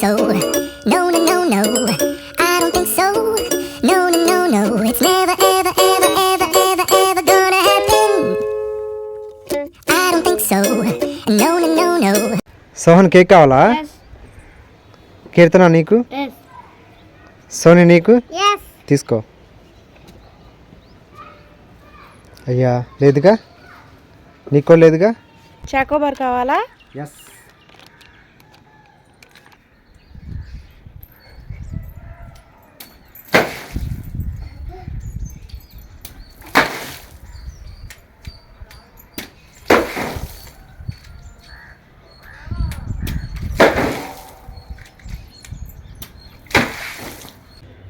so. No, no, no, no. I don't think so. No, no, no, no. It's never, ever, ever, ever, ever, ever gonna happen. I don't think so. No, no, no, no. Sohan cake కావాలా? Yes. కీర్తన నీకు? Yes. Soni నీకు? Yes. తీసుకో. అయ్యా లేదుగా, నీకో లేదుగా. Choco Bar కావాలా? Yes.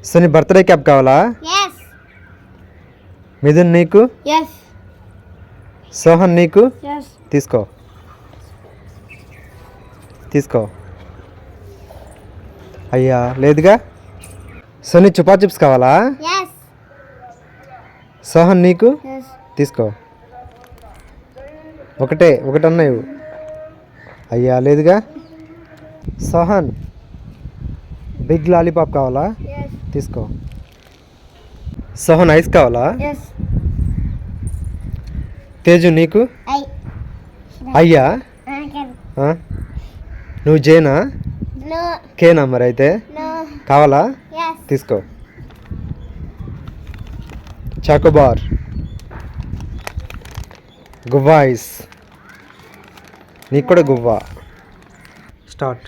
Soni birthday cap కావాలా? Yes. మిథున్ నీకు? Yes. సోహన్ నీకు? Yes. తీసుకో. తీసుకో. అయ్యా లేదుగా. సోని చుపా చిప్స్ కావాలా? Yes. సోహన్ నీకు? Yes. తీసుకో. ఒకటన్నా ఇవ్వు. అయ్యా లేదుగా. సోహన్ బిగ్ లాలీపాప్ కావాలా? Yes. తీసుకో. సోహన్ ఐస్ కావాలా? Yes. తేజు నీకు? I. అయ్యా can. ఆ? నువ్వు జేనా? No. కేనా మరి అయితే? No. కావాలా? Yes. తీసుకో. చాకోబార్, గువ్వా ఐస్, నీకు కూడా గువ్వా. స్టార్ట్.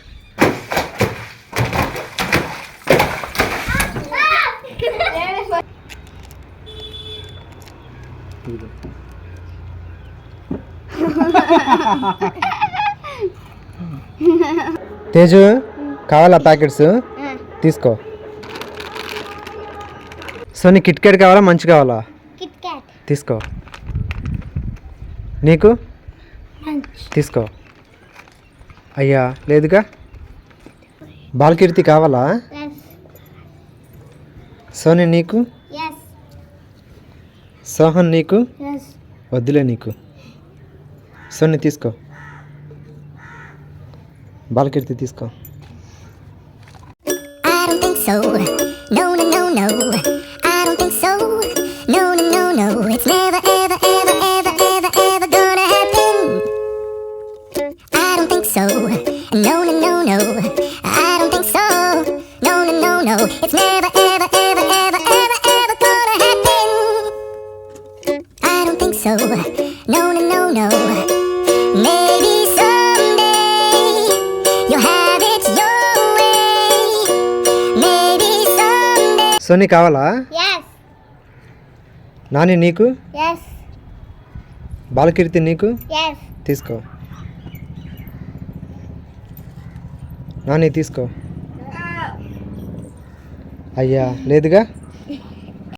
తేజు కావాలా ప్యాకెట్స్? తీసుకో. సో నీ కిట్ క్యాట్ కావాలా మంచి కావాలా? Kit Kat. తీసుకో. నీకు? Lunch. తీసుకో. అయ్యా లేదుగా. బాలకీర్తి కావాలా? Yes. సోని నీకు? Yes. సోహన్ నీకు? Yes. వద్దులే నీకు. సోని తీసుకో. బాలకీర్తి తీసుకో. I don't think so. No, no, no, no. I don't think so. No, no, no, no. It's never, ever, ever, ever, ever, ever gonna happen. I don't think so. No, no, no, no. I don't think so. No, no, no, no. It's never, ever, ever, ever, ever, ever gonna happen. I don't think so. No, no, no, no. Maybe someday you'll have it your way. Maybe someday. Soni కావాలా? Yes. Nani నీకు? Yes. బాలకీర్తి నీకు? Yes. తీసుకో. నాని తీసుకో. అయ్యా లేదుగా.